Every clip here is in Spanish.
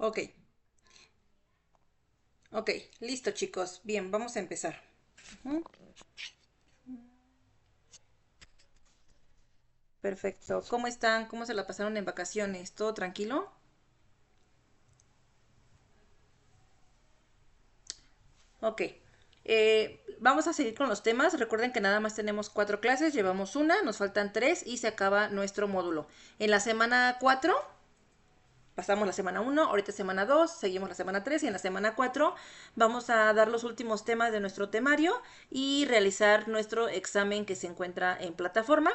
Ok, ok, listo chicos. Bien, vamos a empezar. Ujú. Perfecto. ¿Cómo están? ¿Cómo se la pasaron en vacaciones? ¿Todo tranquilo? Ok. Vamos a seguir con los temas. Recuerden que nada más tenemos 4 clases, llevamos una, nos faltan 3 y se acaba nuestro módulo. En la semana 4 pasamos la semana 1, ahorita semana 2, seguimos la semana 3 y en la semana 4 vamos a dar los últimos temas de nuestro temario y realizar nuestro examen que se encuentra en plataforma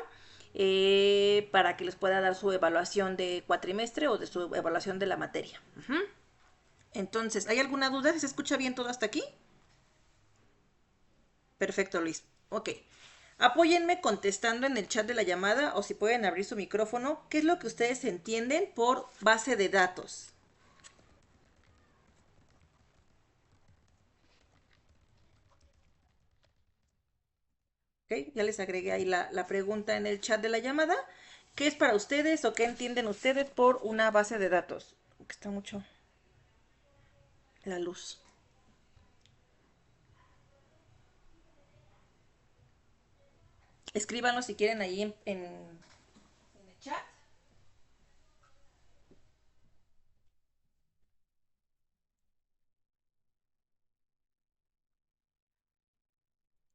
para que les pueda dar su evaluación de cuatrimestre o de su evaluación de la materia. Entonces, ¿hay alguna duda? ¿Se escucha bien todo hasta aquí? Perfecto, Luis. Ok. Apóyenme contestando en el chat de la llamada o si pueden abrir su micrófono, ¿qué es lo que ustedes entienden por base de datos? ¿Ok? Ya les agregué ahí la pregunta en el chat de la llamada. ¿Qué es para ustedes o qué entienden ustedes por una base de datos? Que está mucho la luz. Escríbanlo si quieren ahí en el chat.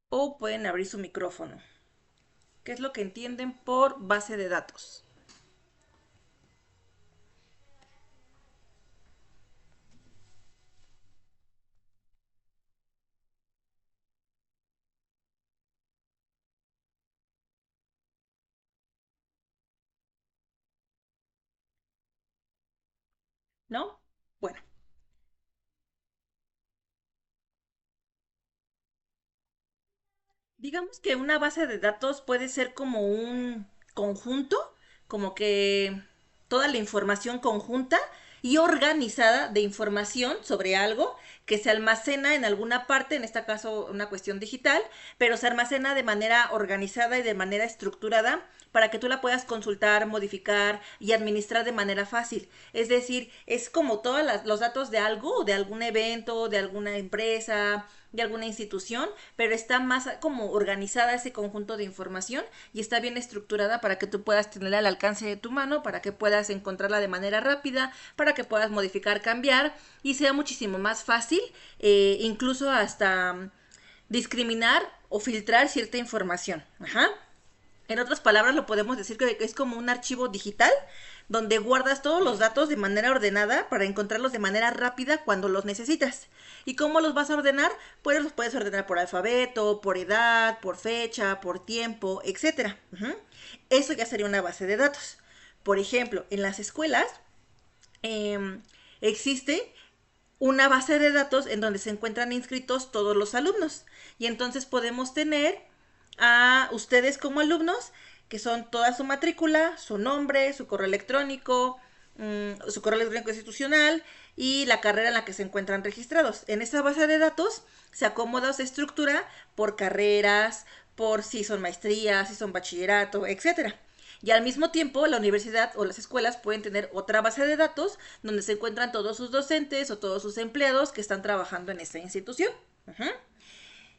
O pueden abrir su micrófono. ¿Qué es lo que entienden por base de datos? ¿No? Bueno, digamos que una base de datos puede ser como un conjunto, como que toda la información conjunta y organizada de información sobre algo que se almacena en alguna parte, en este caso una cuestión digital, pero se almacena de manera organizada y de manera estructurada para que tú la puedas consultar, modificar y administrar de manera fácil. Es decir, es como todos los datos de algo, de algún evento, de alguna empresa, de alguna institución, pero está más como organizada ese conjunto de información y está bien estructurada para que tú puedas tenerla al alcance de tu mano, para que puedas encontrarla de manera rápida, para que puedas modificar, cambiar y sea muchísimo más fácil, incluso hasta discriminar o filtrar cierta información. Ajá. En otras palabras, lo podemos decir que es como un archivo digital donde guardas todos los datos de manera ordenada para encontrarlos de manera rápida cuando los necesitas. ¿Y cómo los vas a ordenar? Pues los puedes ordenar por alfabeto, por edad, por fecha, por tiempo, etcétera. Eso ya sería una base de datos. Por ejemplo, en las escuelas eh, existe una base de datos en donde se encuentran inscritos todos los alumnos. Y entonces podemos tener a ustedes como alumnos, que son toda su matrícula, su nombre, su correo electrónico, su correo electrónico institucional y la carrera en la que se encuentran registrados. En esa base de datos se acomoda o se estructura por carreras, por si son maestrías, si son bachillerato, etcétera. Y al mismo tiempo, la universidad o las escuelas pueden tener otra base de datos donde se encuentran todos sus docentes o todos sus empleados que están trabajando en esta institución. Ujú.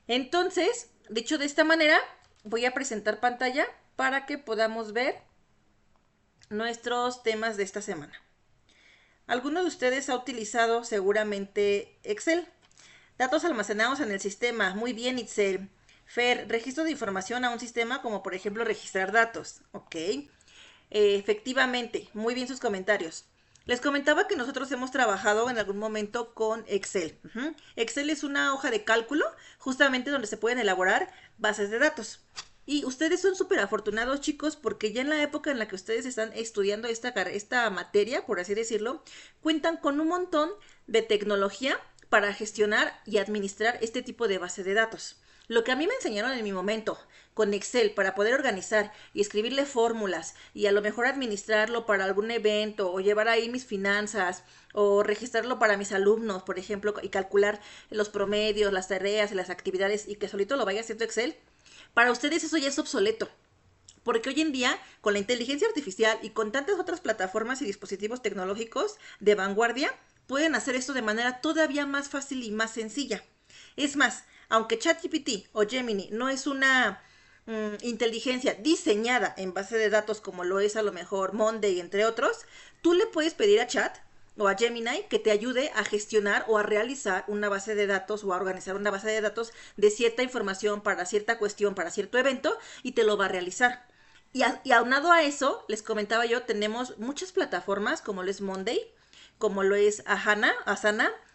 Entonces, dicho de esta manera, voy a presentar pantalla para que podamos ver nuestros temas de esta semana. ¿Alguno de ustedes ha utilizado seguramente Excel? Datos almacenados en el sistema. Muy bien, Itzel. Fer, registro de información a un sistema como por ejemplo registrar datos. Ok. Efectivamente, muy bien sus comentarios. Les comentaba que nosotros hemos trabajado en algún momento con Excel. Excel es una hoja de cálculo justamente donde se pueden elaborar bases de datos. Y ustedes son súper afortunados, chicos, porque ya en la época en la que ustedes están estudiando esta materia, por así decirlo, cuentan con un montón de tecnología para gestionar y administrar este tipo de base de datos. Lo que a mí me enseñaron en mi momento con Excel para poder organizar y escribirle fórmulas y a lo mejor administrarlo para algún evento o llevar ahí mis finanzas o registrarlo para mis alumnos, por ejemplo, y calcular los promedios, las tareas y las actividades y que solito lo vaya haciendo Excel, para ustedes eso ya es obsoleto. Porque hoy en día, con la inteligencia artificial y con tantas otras plataformas y dispositivos tecnológicos de vanguardia, pueden hacer esto de manera todavía más fácil y más sencilla. Es más, aunque ChatGPT o Gemini no es una inteligencia diseñada en base de datos como lo es a lo mejor Monday, entre otros, tú le puedes pedir a Chat o a Gemini que te ayude a gestionar o a realizar una base de datos o a organizar una base de datos de cierta información para cierta cuestión, para cierto evento, y te lo va a realizar. Y aunado a eso, les comentaba yo, tenemos muchas plataformas como lo es Monday, como lo es Asana,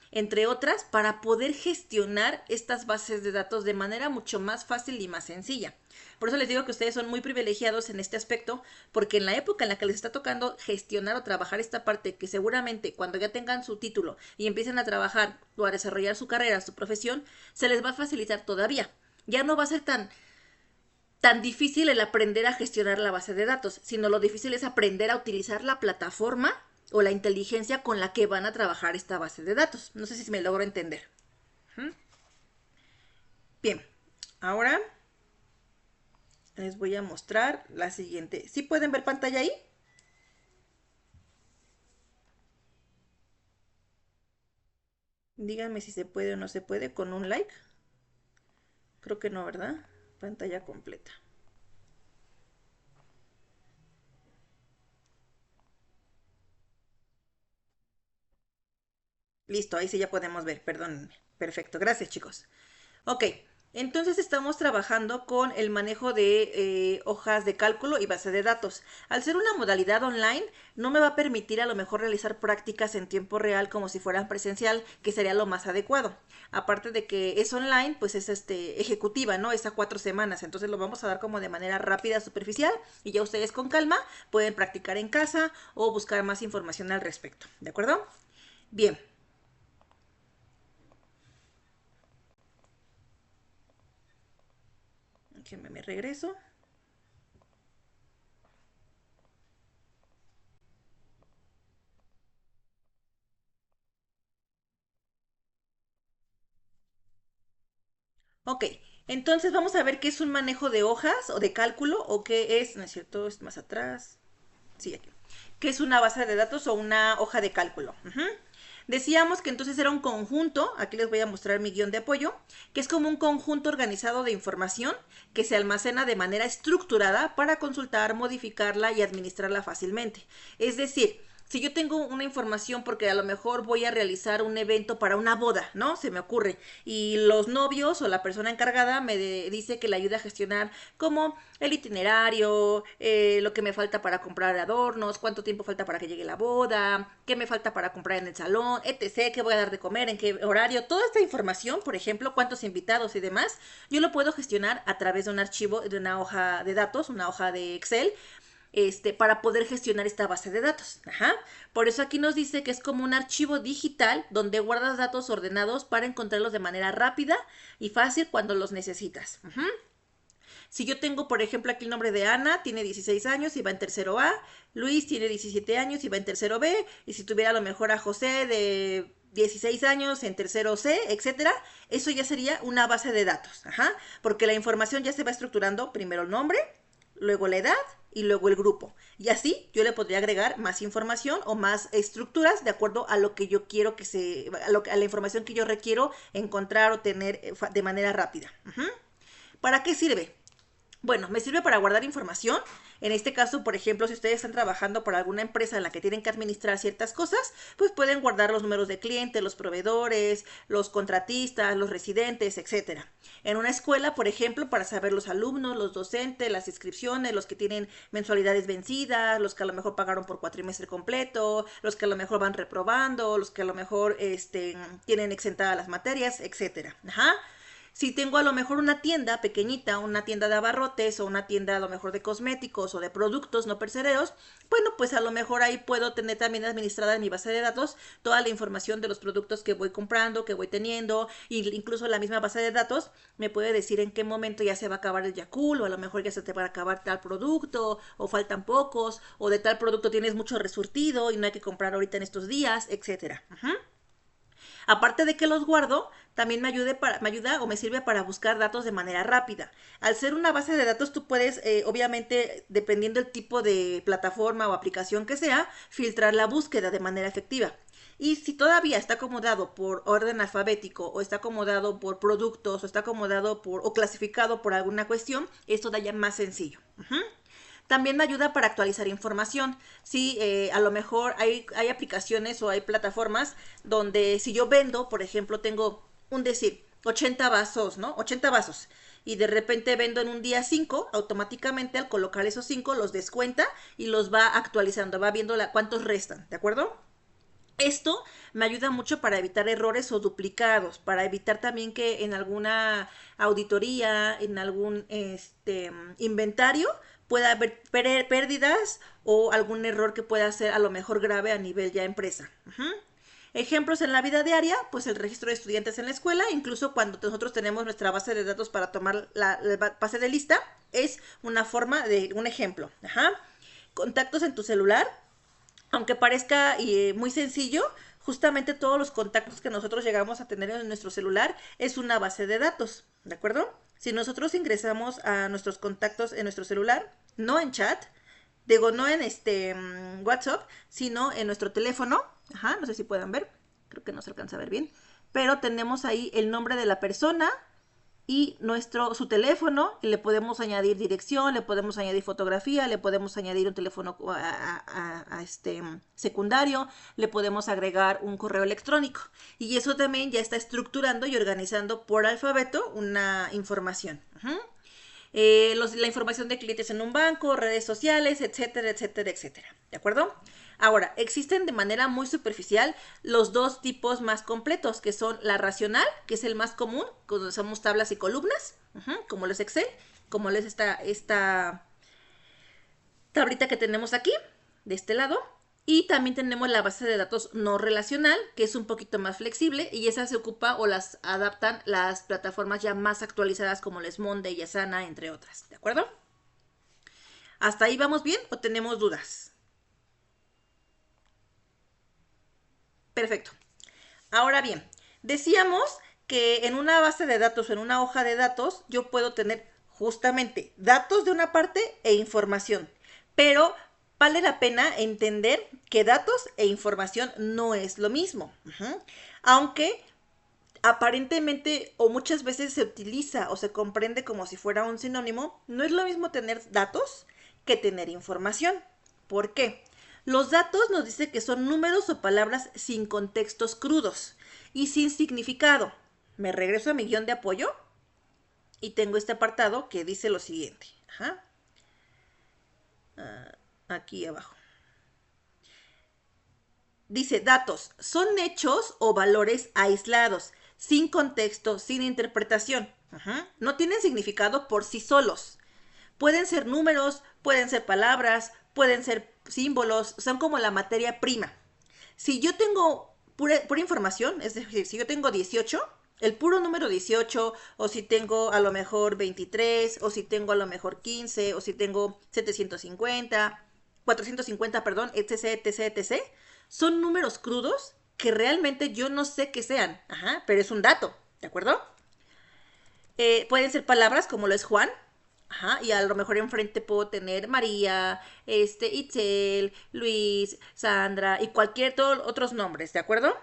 entre otras, para poder gestionar estas bases de datos de manera mucho más fácil y más sencilla. Por eso les digo que ustedes son muy privilegiados en este aspecto, porque en la época en la que les está tocando gestionar o trabajar esta parte, que seguramente cuando ya tengan su título y empiecen a trabajar o a desarrollar su carrera, su profesión, se les va a facilitar todavía. Ya no va a ser tan difícil el aprender a gestionar la base de datos, sino lo difícil es aprender a utilizar la plataforma o la inteligencia con la que van a trabajar esta base de datos. No sé si me logro entender. Bien, ahora les voy a mostrar la siguiente. ¿Sí pueden ver pantalla ahí? Díganme si se puede o no se puede con un like. Creo que no, ¿verdad? Pantalla completa. Listo, ahí sí ya podemos ver, perdón. Perfecto, gracias chicos. Ok, entonces estamos trabajando con el manejo de hojas de cálculo y base de datos. Al ser una modalidad online, no me va a permitir a lo mejor realizar prácticas en tiempo real como si fueran presencial, que sería lo más adecuado. Aparte de que es online, pues es ejecutiva, ¿no? Es a 4 semanas, entonces lo vamos a dar como de manera rápida, superficial, y ya ustedes con calma pueden practicar en casa o buscar más información al respecto, ¿de acuerdo? Bien. Déjenme me regreso. Ok, entonces vamos a ver qué es un manejo de hojas o de cálculo o qué es, no es cierto, es más atrás. Sí, aquí. ¿Qué es una base de datos o una hoja de cálculo? Decíamos que entonces era un conjunto, aquí les voy a mostrar mi guión de apoyo, que es como un conjunto organizado de información que se almacena de manera estructurada para consultar, modificarla y administrarla fácilmente. Es decir, si yo tengo una información porque a lo mejor voy a realizar un evento para una boda, ¿no? Se me ocurre. Y los novios o la persona encargada dice que le ayuda a gestionar como el itinerario, lo que me falta para comprar adornos, cuánto tiempo falta para que llegue la boda, qué me falta para comprar en el salón, etc., qué voy a dar de comer, en qué horario. Toda esta información, por ejemplo, cuántos invitados y demás, yo lo puedo gestionar a través de un archivo, de una hoja de datos, una hoja de Excel, para poder gestionar esta base de datos. Ajá. Por eso aquí nos dice que es como un archivo digital donde guardas datos ordenados para encontrarlos de manera rápida y fácil cuando los necesitas. Si yo tengo, por ejemplo, aquí el nombre de Ana, tiene 16 años y va en tercero A, Luis tiene 17 años y va en tercero B, y si tuviera a lo mejor a José de 16 años en tercero C, etcétera, eso ya sería una base de datos, ajá, porque la información ya se va estructurando, primero el nombre, luego la edad y luego el grupo. Y así yo le podría agregar más información o más estructuras de acuerdo a lo que yo quiero a la información que yo requiero encontrar o tener de manera rápida. ¿Para qué sirve? Bueno, me sirve para guardar información. En este caso, por ejemplo, si ustedes están trabajando para alguna empresa en la que tienen que administrar ciertas cosas, pues pueden guardar los números de clientes, los proveedores, los contratistas, los residentes, etcétera. En una escuela, por ejemplo, para saber los alumnos, los docentes, las inscripciones, los que tienen mensualidades vencidas, los que a lo mejor pagaron por cuatrimestre completo, los que a lo mejor van reprobando, los que a lo mejor tienen exentadas las materias, etcétera. Ajá. Si tengo a lo mejor una tienda pequeñita, una tienda de abarrotes o una tienda a lo mejor de cosméticos o de productos no pereceros, bueno, pues a lo mejor ahí puedo tener también administrada en mi base de datos toda la información de los productos que voy comprando, que voy teniendo, e incluso la misma base de datos me puede decir en qué momento ya se va a acabar el Yakult, o a lo mejor ya se te va a acabar tal producto, o faltan pocos, o de tal producto tienes mucho resurtido y no hay que comprar ahorita en estos días, etcétera. Aparte de que los guardo, también me ayuda o me sirve para buscar datos de manera rápida. Al ser una base de datos, tú puedes, obviamente, dependiendo del tipo de plataforma o aplicación que sea, filtrar la búsqueda de manera efectiva. Y si todavía está acomodado por orden alfabético o está acomodado por productos o está acomodado o clasificado por alguna cuestión, esto da ya más sencillo. También me ayuda para actualizar información. Sí, a lo mejor hay aplicaciones o hay plataformas donde si yo vendo, por ejemplo, tengo un decir, 80 vasos, ¿no? 80 vasos. Y de repente vendo en un día 5, automáticamente al colocar esos 5 los descuenta y los va actualizando, va viendo cuántos restan, ¿de acuerdo? Esto me ayuda mucho para evitar errores o duplicados, para evitar también que en alguna auditoría, en algún inventario, pueda haber pérdidas o algún error que pueda ser a lo mejor grave a nivel ya empresa. Ejemplos en la vida diaria, pues el registro de estudiantes en la escuela, incluso cuando nosotros tenemos nuestra base de datos para tomar la base de lista, es una forma de un ejemplo. Contactos en tu celular. Aunque parezca muy sencillo, justamente todos los contactos que nosotros llegamos a tener en nuestro celular es una base de datos, ¿de acuerdo? Si nosotros ingresamos a nuestros contactos en nuestro celular, no en chat, digo, no en WhatsApp, sino en nuestro teléfono, no sé si puedan ver, creo que no se alcanza a ver bien, pero tenemos ahí el nombre de la persona y su teléfono, y le podemos añadir dirección, le podemos añadir fotografía, le podemos añadir un teléfono secundario, le podemos agregar un correo electrónico. Y eso también ya está estructurando y organizando por alfabeto una información. La información de clientes en un banco, redes sociales, etcétera, etcétera, etcétera. ¿De acuerdo? Ahora, existen de manera muy superficial los dos tipos más completos, que son la racional, que es el más común, cuando usamos tablas y columnas, como los Excel, como es esta tablita que tenemos aquí, de este lado. Y también tenemos la base de datos no relacional, que es un poquito más flexible, y esa se ocupa o las adaptan las plataformas ya más actualizadas como les Monday y Asana, entre otras. ¿De acuerdo? ¿Hasta ahí vamos bien o tenemos dudas? Perfecto. Ahora bien, decíamos que en una base de datos o en una hoja de datos yo puedo tener justamente datos de una parte e información, pero vale la pena entender que datos e información no es lo mismo. Aunque aparentemente o muchas veces se utiliza o se comprende como si fuera un sinónimo, no es lo mismo tener datos que tener información. ¿Por qué? Los datos nos dice que son números o palabras sin contextos crudos y sin significado. Me regreso a mi guión de apoyo y tengo este apartado que dice lo siguiente. Aquí abajo. Dice, datos son hechos o valores aislados, sin contexto, sin interpretación. No tienen significado por sí solos. Pueden ser números, pueden ser palabras, pueden ser símbolos, son como la materia prima. Si yo tengo pura información, es decir, si yo tengo 18, el puro número 18, o si tengo a lo mejor 23, o si tengo a lo mejor 15, o si tengo 750, 450, perdón, etc, etc, etc, son números crudos que realmente yo no sé qué sean, pero es un dato, ¿de acuerdo? Pueden ser palabras como lo es Juan, y a lo mejor enfrente puedo tener María, Itzel, Luis, Sandra y todos otros nombres, ¿de acuerdo?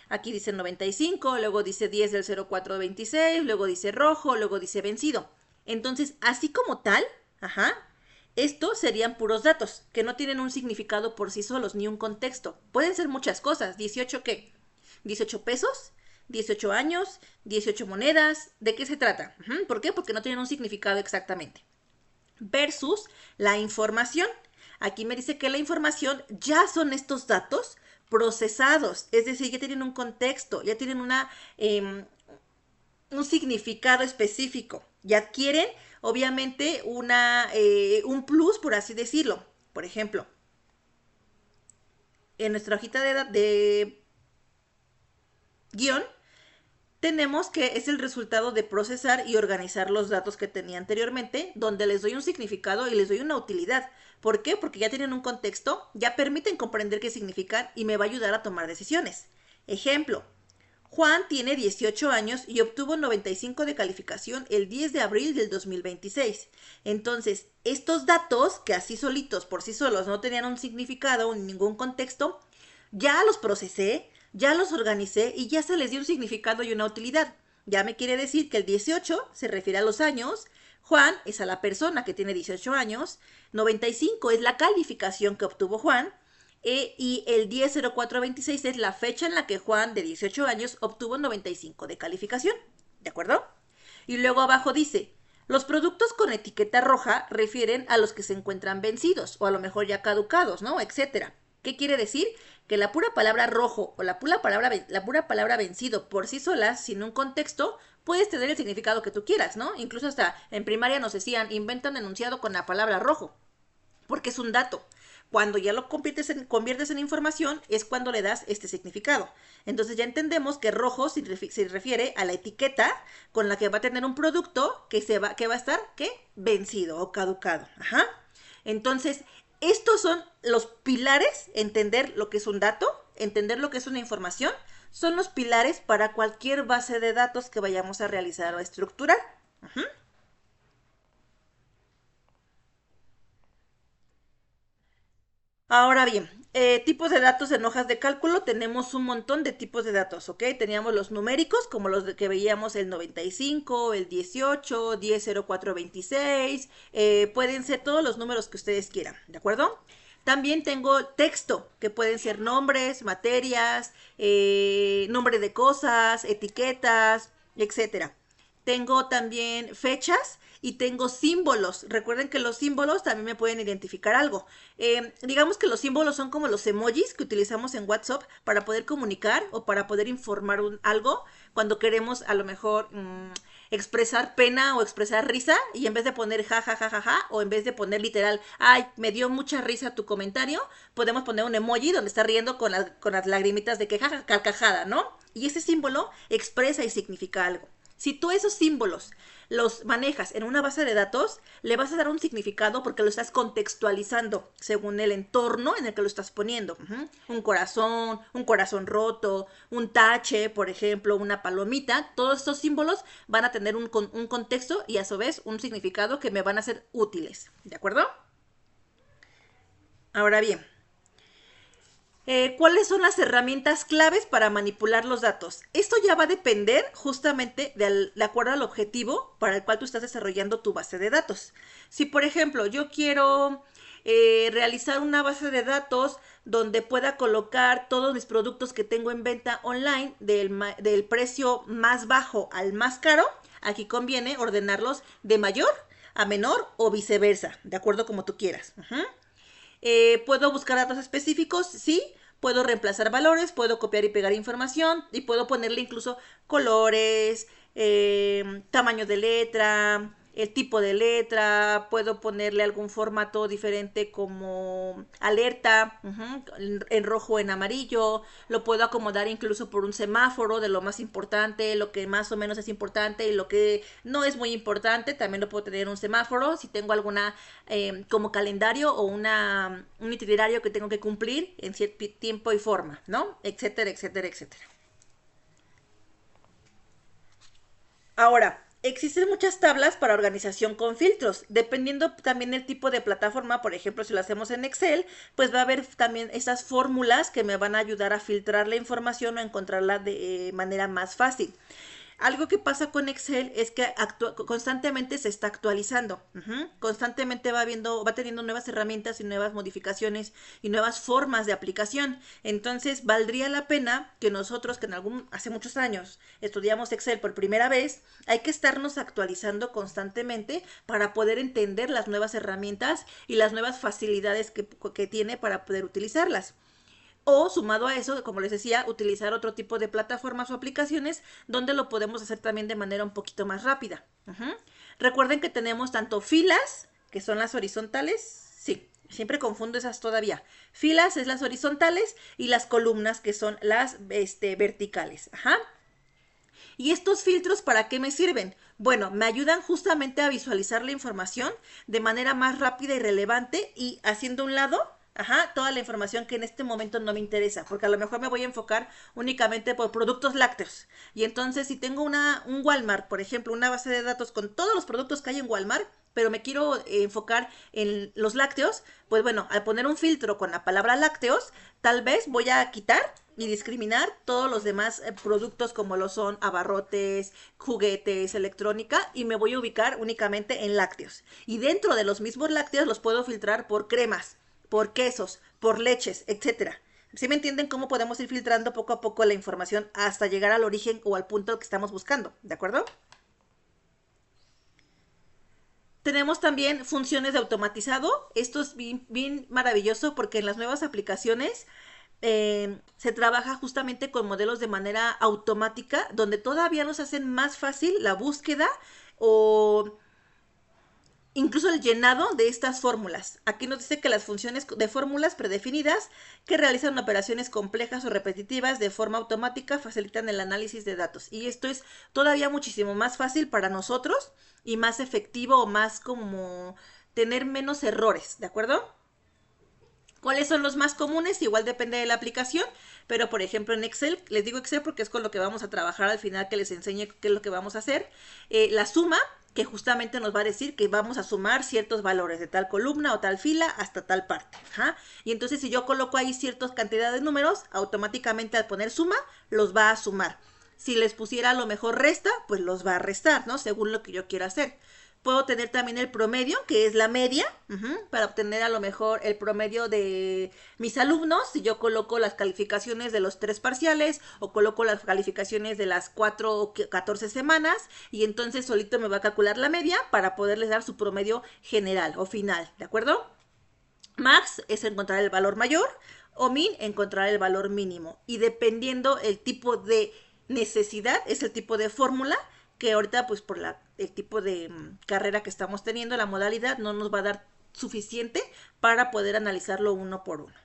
Aquí dice 95, luego dice 10 del 0426, luego dice rojo, luego dice vencido. Entonces, así como tal, estos serían puros datos, que no tienen un significado por sí solos, ni un contexto. Pueden ser muchas cosas. ¿18 qué? ¿18 pesos? 18 años, 18 monedas, ¿de qué se trata? ¿Por qué? Porque no tienen un significado exactamente. Versus la información. Aquí me dice que la información ya son estos datos procesados, es decir, ya tienen un contexto, ya tienen un significado específico, ya adquieren obviamente un plus, por así decirlo. Por ejemplo, en nuestra hojita de guión, tenemos que es el resultado de procesar y organizar los datos que tenía anteriormente, donde les doy un significado y les doy una utilidad. ¿Por qué? Porque ya tienen un contexto, ya permiten comprender qué significan y me va a ayudar a tomar decisiones. Ejemplo, Juan tiene 18 años y obtuvo 95 de calificación el 10 de abril del 2026. Entonces, estos datos, que así solitos, por sí solos, no tenían un significado ni ningún contexto, ya los procesé, ya los organicé y ya se les dio un significado y una utilidad. Ya me quiere decir que el 18 se refiere a los años, Juan es a la persona que tiene 18 años, 95 es la calificación que obtuvo Juan, y el 10-04-26 es la fecha en la que Juan, de 18 años, obtuvo 95 de calificación. ¿De acuerdo? Y luego abajo dice, los productos con etiqueta roja refieren a los que se encuentran vencidos o a lo mejor ya caducados, ¿no? Etcétera. ¿Qué quiere decir? Que la pura palabra rojo o la pura palabra vencido por sí sola, sin un contexto, puedes tener el significado que tú quieras, ¿no? Incluso hasta en primaria nos decían, inventa un enunciado con la palabra rojo, porque es un dato. Cuando ya lo conviertes en información es cuando le das este significado. Entonces ya entendemos que rojo se refiere a la etiqueta con la que va a tener un producto que va a estar, ¿qué? Vencido o caducado. Ajá. Entonces, estos son los pilares, entender lo que es un dato, entender lo que es una información, son los pilares para cualquier base de datos que vayamos a realizar o a estructurar. Ajá. Ahora bien, tipos de datos en hojas de cálculo, tenemos un montón de tipos de datos, ¿ok? Teníamos los numéricos, como que veíamos el 95, el 18, 100426, pueden ser todos los números que ustedes quieran, ¿de acuerdo? También tengo texto, que pueden ser nombres, materias, nombre de cosas, etiquetas, etcétera. Tengo también fechas y tengo símbolos. Recuerden que los símbolos también me pueden identificar algo. Digamos que los símbolos son como los emojis que utilizamos en WhatsApp para poder comunicar o para poder informar algo cuando queremos a lo mejor expresar pena o expresar risa, y en vez de poner ja, ja, ja, ja, ja, o en vez de poner literal, ay, me dio mucha risa tu comentario, podemos poner un emoji donde está riendo con las lagrimitas de que jaja, carcajada, ¿no? Y ese símbolo expresa y significa algo. Si tú esos símbolos los manejas en una base de datos, le vas a dar un significado porque lo estás contextualizando según el entorno en el que lo estás poniendo. Un corazón roto, un tache, por ejemplo, una palomita. Todos estos símbolos van a tener un contexto y a su vez un significado que me van a ser útiles. ¿De acuerdo? Ahora bien, ¿cuáles son las herramientas claves para manipular los datos? Esto ya va a depender justamente de acuerdo al objetivo para el cual tú estás desarrollando tu base de datos. Si, por ejemplo, yo quiero realizar una base de datos donde pueda colocar todos mis productos que tengo en venta online del precio más bajo al más caro, aquí conviene ordenarlos de mayor a menor o viceversa, de acuerdo como tú quieras. ¿Puedo buscar datos específicos? Sí. Puedo reemplazar valores, puedo copiar y pegar información y puedo ponerle incluso colores, tamaño de letra, el tipo de letra, puedo ponerle algún formato diferente como alerta, en rojo o en amarillo, lo puedo acomodar incluso por un semáforo de lo más importante, lo que más o menos es importante y lo que no es muy importante, también lo puedo tener en un semáforo, si tengo alguna como calendario o un itinerario que tengo que cumplir en cierto tiempo y forma, ¿no? Etcétera, etcétera, etcétera. Ahora, existen muchas tablas para organización con filtros, dependiendo también del tipo de plataforma. Por ejemplo, si lo hacemos en Excel, pues va a haber también esas fórmulas que me van a ayudar a filtrar la información o a encontrarla de manera más fácil. Algo que pasa con Excel es que constantemente se está actualizando. Constantemente va teniendo nuevas herramientas y nuevas modificaciones y nuevas formas de aplicación. Entonces, valdría la pena que nosotros, que hace muchos años estudiamos Excel por primera vez, hay que estarnos actualizando constantemente para poder entender las nuevas herramientas y las nuevas facilidades que tiene para poder utilizarlas. O sumado a eso, como les decía, utilizar otro tipo de plataformas o aplicaciones donde lo podemos hacer también de manera un poquito más rápida. Recuerden que tenemos tanto filas, que son las horizontales, sí, siempre confundo esas todavía. Filas es las horizontales y las columnas que son las verticales. ¿Y estos filtros para qué me sirven? Bueno, me ayudan justamente a visualizar la información de manera más rápida y relevante y haciendo un lado Ajá, toda la información que en este momento no me interesa, porque a lo mejor me voy a enfocar únicamente por productos lácteos. Y entonces si tengo un Walmart, por ejemplo, una base de datos con todos los productos que hay en Walmart, pero me quiero enfocar en los lácteos, pues bueno, al poner un filtro con la palabra lácteos, tal vez voy a quitar y discriminar todos los demás productos como lo son abarrotes, juguetes, electrónica, y me voy a ubicar únicamente en lácteos. Y dentro de los mismos lácteos los puedo filtrar por cremas, por quesos, por leches, etcétera. ¿Sí me entienden cómo podemos ir filtrando poco a poco la información hasta llegar al origen o al punto que estamos buscando? ¿De acuerdo? Tenemos también funciones de automatizado. Esto es bien, bien maravilloso porque en las nuevas aplicaciones se trabaja justamente con modelos de manera automática, donde todavía nos hacen más fácil la búsqueda o incluso el llenado de estas fórmulas. Aquí nos dice que las funciones de fórmulas predefinidas que realizan operaciones complejas o repetitivas de forma automática facilitan el análisis de datos. Y esto es todavía muchísimo más fácil para nosotros y más efectivo o más como tener menos errores, ¿de acuerdo? ¿Cuáles son los más comunes? Igual depende de la aplicación, pero por ejemplo en Excel, les digo Excel porque es con lo que vamos a trabajar al final, que les enseñe qué es lo que vamos a hacer. La suma, que justamente nos va a decir que vamos a sumar ciertos valores de tal columna o tal fila hasta tal parte. Ajá. Y entonces si yo coloco ahí ciertas cantidades de números, automáticamente al poner suma, los va a sumar. Si les pusiera a lo mejor resta, pues los va a restar, ¿no? Según lo que yo quiera hacer. Puedo tener también el promedio, que es la media, para obtener a lo mejor el promedio de mis alumnos. Si yo coloco las calificaciones de los 3 parciales o coloco las calificaciones de las 4 o 14 semanas, y entonces solito me va a calcular la media para poderles dar su promedio general o final, ¿de acuerdo? Max es encontrar el valor mayor o min encontrar el valor mínimo. Y dependiendo el tipo de necesidad, es el tipo de fórmula que ahorita pues por el tipo de carrera que estamos teniendo, la modalidad no nos va a dar suficiente para poder analizarlo uno por uno.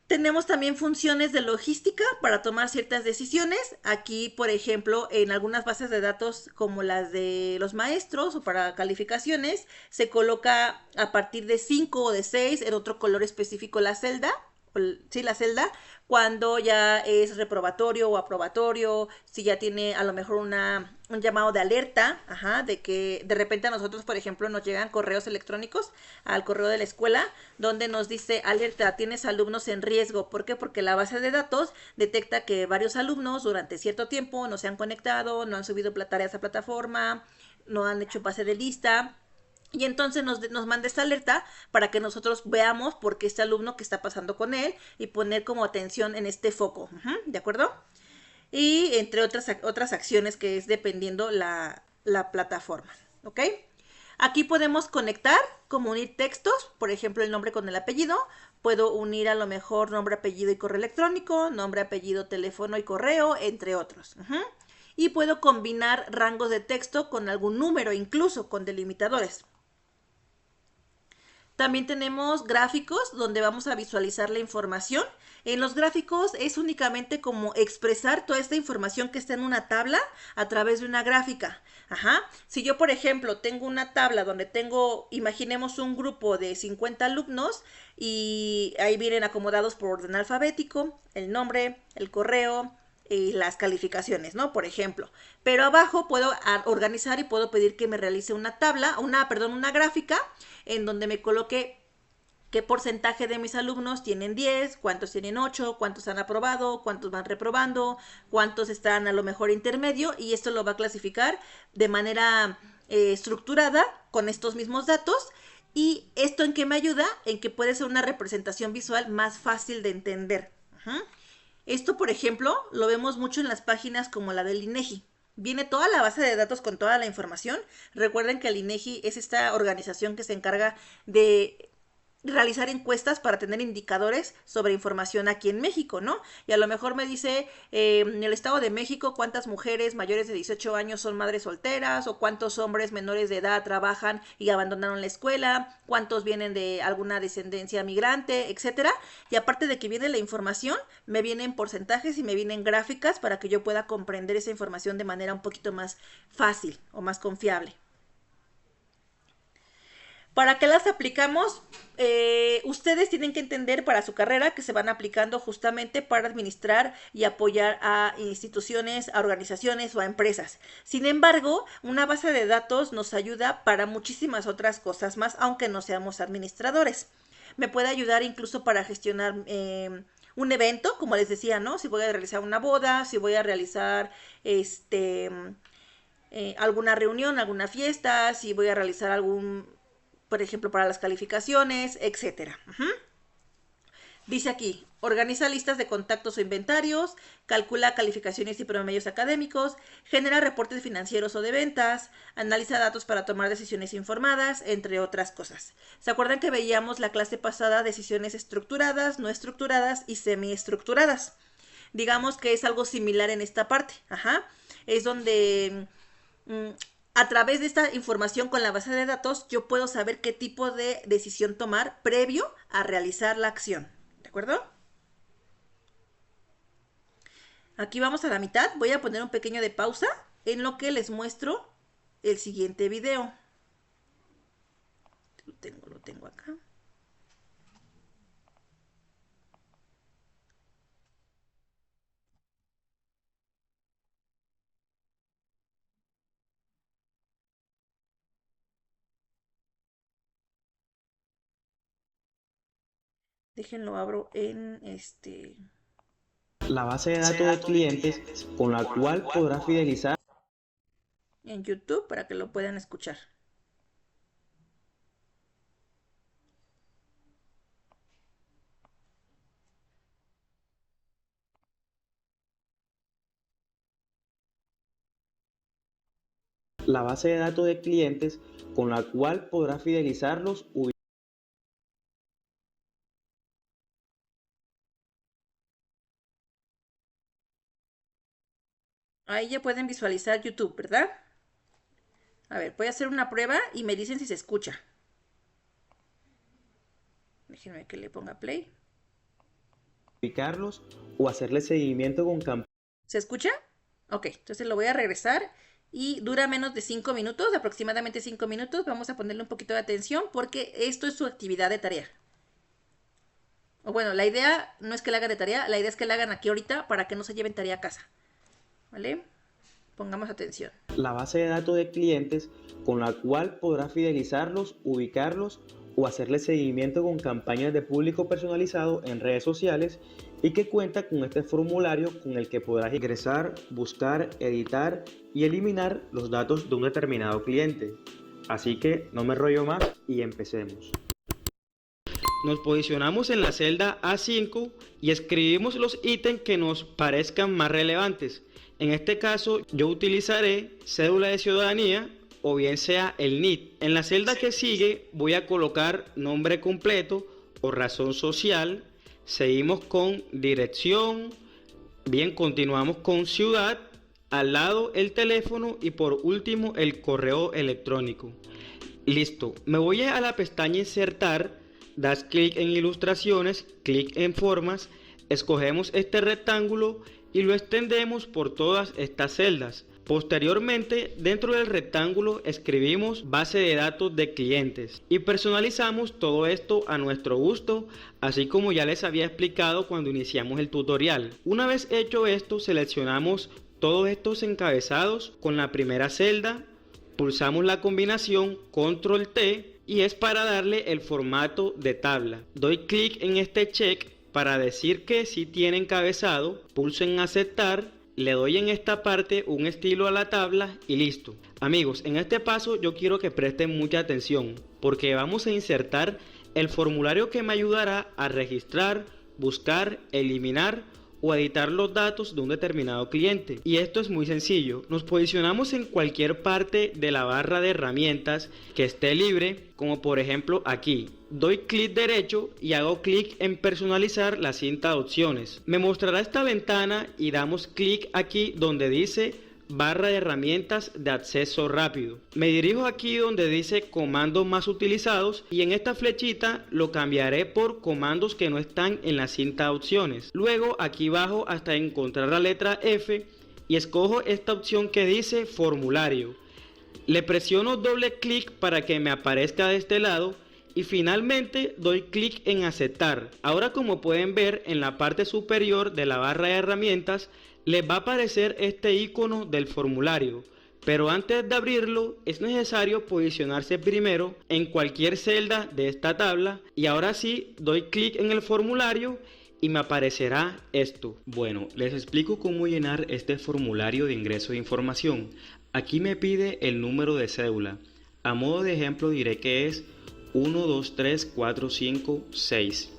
Tenemos también funciones de logística para tomar ciertas decisiones. Aquí, por ejemplo, en algunas bases de datos como las de los maestros o para calificaciones, se coloca a partir de 5 o de 6 en otro color específico la celda, sí, la celda, cuando ya es reprobatorio o aprobatorio, si ya tiene a lo mejor un llamado de alerta, ajá, de que de repente a nosotros, por ejemplo, nos llegan correos electrónicos al correo de la escuela donde nos dice alerta, tienes alumnos en riesgo. ¿Por qué? Porque la base de datos detecta que varios alumnos durante cierto tiempo no se han conectado, no han subido tareas a plataforma, no han hecho pase de lista. Y entonces nos manda esta alerta para que nosotros veamos por qué este alumno, qué está pasando con él y poner como atención en este foco. ¿De acuerdo? Y entre otras acciones que es dependiendo la plataforma. ¿Ok? Aquí podemos conectar, como unir textos, por ejemplo, el nombre con el apellido. Puedo unir a lo mejor nombre, apellido y correo electrónico, nombre, apellido, teléfono y correo, entre otros. Y puedo combinar rangos de texto con algún número, incluso con delimitadores. También tenemos gráficos donde vamos a visualizar la información. En los gráficos es únicamente como expresar toda esta información que está en una tabla a través de una gráfica. Ajá. Si yo, por ejemplo, tengo una tabla donde tengo, imaginemos un grupo de 50 alumnos y ahí vienen acomodados por orden alfabético, el nombre, el correo, y las calificaciones, ¿no? Por ejemplo. Pero abajo puedo organizar y puedo pedir que me realice una tabla, una gráfica en donde me coloque qué porcentaje de mis alumnos tienen 10, cuántos tienen 8, cuántos han aprobado, cuántos van reprobando, cuántos están a lo mejor intermedio, y esto lo va a clasificar de manera estructurada con estos mismos datos. ¿Y esto en qué me ayuda? En que puede ser una representación visual más fácil de entender. Esto, por ejemplo, lo vemos mucho en las páginas como la del INEGI. Viene toda la base de datos con toda la información. Recuerden que el INEGI es esta organización que se encarga de realizar encuestas para tener indicadores sobre información aquí en México, ¿no? Y a lo mejor me dice en el Estado de México cuántas mujeres mayores de 18 años son madres solteras o cuántos hombres menores de edad trabajan y abandonaron la escuela, cuántos vienen de alguna descendencia migrante, etcétera. Y aparte de que viene la información, me vienen porcentajes y me vienen gráficas para que yo pueda comprender esa información de manera un poquito más fácil o más confiable. ¿Para qué las aplicamos? Ustedes tienen que entender para su carrera que se van aplicando justamente para administrar y apoyar a instituciones, a organizaciones o a empresas. Sin embargo, una base de datos nos ayuda para muchísimas otras cosas más, aunque no seamos administradores. Me puede ayudar incluso para gestionar un evento, como les decía, ¿no? Si voy a realizar una boda, si voy a realizar alguna reunión, alguna fiesta, si voy a realizar algún, por ejemplo, para las calificaciones, etcétera. Dice aquí, organiza listas de contactos o inventarios, calcula calificaciones y promedios académicos, genera reportes financieros o de ventas, analiza datos para tomar decisiones informadas, entre otras cosas. ¿Se acuerdan que veíamos la clase pasada decisiones estructuradas, no estructuradas y semiestructuradas? Digamos que es algo similar en esta parte. Es donde a través de esta información con la base de datos yo puedo saber qué tipo de decisión tomar previo a realizar la acción. ¿De acuerdo? Aquí vamos a la mitad. Voy a poner un pequeño de pausa en lo que les muestro el siguiente video. Lo tengo acá. Déjenlo abro en La base de datos de clientes con la cual podrás fidelizar. En YouTube para que lo puedan escuchar. La base de datos de clientes con la cual podrás fidelizarlos. Ahí ya pueden visualizar YouTube, ¿verdad? A ver, voy a hacer una prueba y me dicen si se escucha. Déjenme que le ponga play. Ubicarlos o hacerle seguimiento con campañas. ¿Se escucha? Ok, entonces lo voy a regresar y dura menos de 5 minutos, aproximadamente 5 minutos. Vamos a ponerle un poquito de atención porque esto es su actividad de tarea. O bueno, la idea no es que la hagan de tarea, la idea es que la hagan aquí ahorita para que no se lleven tarea a casa. ¿Vale? Pongamos atención. La base de datos de clientes con la cual podrás fidelizarlos, ubicarlos o hacerle seguimiento con campañas de público personalizado en redes sociales y que cuenta con este formulario con el que podrás ingresar, buscar, editar y eliminar los datos de un determinado cliente. Así que no me enrollo más y empecemos. Nos posicionamos en la celda A5 y escribimos los ítems que nos parezcan más relevantes. En este caso yo utilizaré cédula de ciudadanía o bien sea el NIT. En la celda que sigue voy a colocar nombre completo o razón social. Seguimos con dirección. Bien, continuamos con ciudad. Al lado el teléfono y por último el correo electrónico. Listo. Me voy a la pestaña insertar. Das clic en ilustraciones, clic en formas, escogemos este rectángulo y lo extendemos por todas estas celdas. Posteriormente, dentro del rectángulo escribimos base de datos de clientes y personalizamos todo esto a nuestro gusto, así como ya les había explicado cuando iniciamos el tutorial. Una vez hecho esto, seleccionamos todos estos encabezados con la primera celda, pulsamos la combinación Control T y es para darle el formato de tabla. Doy clic en este check para decir que sí tiene encabezado, pulso en aceptar, le doy en esta parte un estilo a la tabla y listo. Amigos, en este paso yo quiero que presten mucha atención porque vamos a insertar el formulario que me ayudará a registrar, buscar, eliminar o editar los datos de un determinado cliente. Y esto es muy sencillo. Nos posicionamos en cualquier parte de la barra de herramientas que esté libre, como por ejemplo aquí. Doy clic derecho y hago clic en personalizar la cinta de opciones. Me mostrará esta ventana y damos clic aquí donde dice barra de herramientas de acceso rápido. Me dirijo aquí donde dice comandos más utilizados y en esta flechita lo cambiaré por comandos que no están en la cinta de opciones. Luego aquí bajo hasta encontrar la letra F y escojo esta opción que dice formulario. Le presiono doble clic para que me aparezca de este lado y finalmente doy clic en aceptar. Ahora, como pueden ver, en la parte superior de la barra de herramientas les va a aparecer este icono del formulario. Pero antes de abrirlo es necesario posicionarse primero en cualquier celda de esta tabla y ahora sí doy clic en el formulario y me aparecerá esto. Bueno, les explico cómo llenar este formulario de ingreso de información. Aquí me pide el número de cédula. A modo de ejemplo diré que es 1, 2, 3, 4, 5, 6.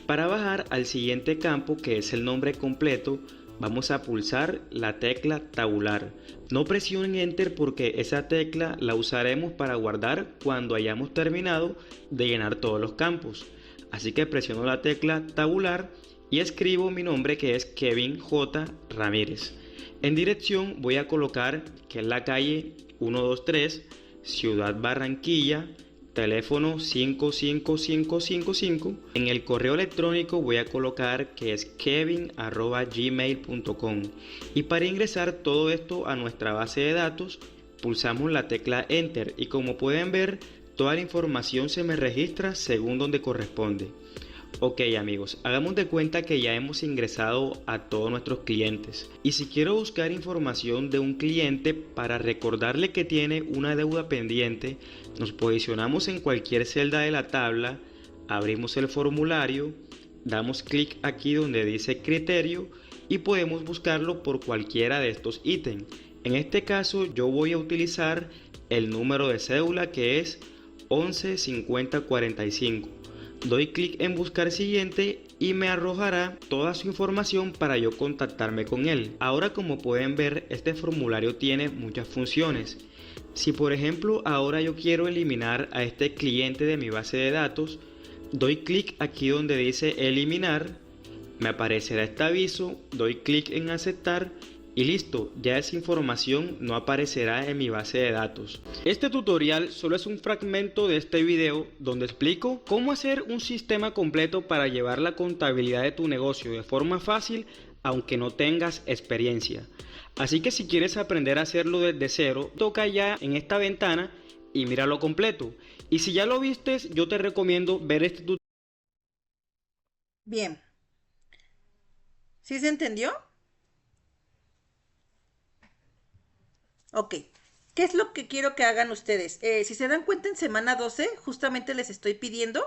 Para bajar al siguiente campo, que es el nombre completo, vamos a pulsar la tecla tabular. No presionen Enter porque esa tecla la usaremos para guardar cuando hayamos terminado de llenar todos los campos. Así que presiono la tecla tabular y escribo mi nombre, que es Kevin J. Ramírez. En dirección voy a colocar que es la calle 123, Ciudad Barranquilla, teléfono 55555. En el correo electrónico voy a colocar que es kevin@gmail.com. Y para ingresar todo esto a nuestra base de datos, pulsamos la tecla Enter y como pueden ver, toda la información se me registra según donde corresponde. Ok amigos, hagamos de cuenta que ya hemos ingresado a todos nuestros clientes y si quiero buscar información de un cliente para recordarle que tiene una deuda pendiente, nos posicionamos en cualquier celda de la tabla, abrimos el formulario, damos clic aquí donde dice criterio y podemos buscarlo por cualquiera de estos ítems. En este caso yo voy a utilizar el número de cédula, que es 11 50 45. Doy clic en buscar siguiente y me arrojará toda su información para yo contactarme con él. Ahora, como pueden ver, este formulario tiene muchas funciones. Si por ejemplo ahora yo quiero eliminar a este cliente de mi base de datos, doy clic aquí donde dice eliminar, me aparecerá este aviso, doy clic en aceptar y listo, ya esa información no aparecerá en mi base de datos. Este tutorial solo es un fragmento de este video donde explico cómo hacer un sistema completo para llevar la contabilidad de tu negocio de forma fácil aunque no tengas experiencia. Así que si quieres aprender a hacerlo desde cero, toca ya en esta ventana y míralo completo. Y si ya lo vistes, yo te recomiendo ver este tutorial. Bien. ¿Sí se entendió? Ok. ¿Qué es lo que quiero que hagan ustedes? Si se dan cuenta, en semana 12 justamente les estoy pidiendo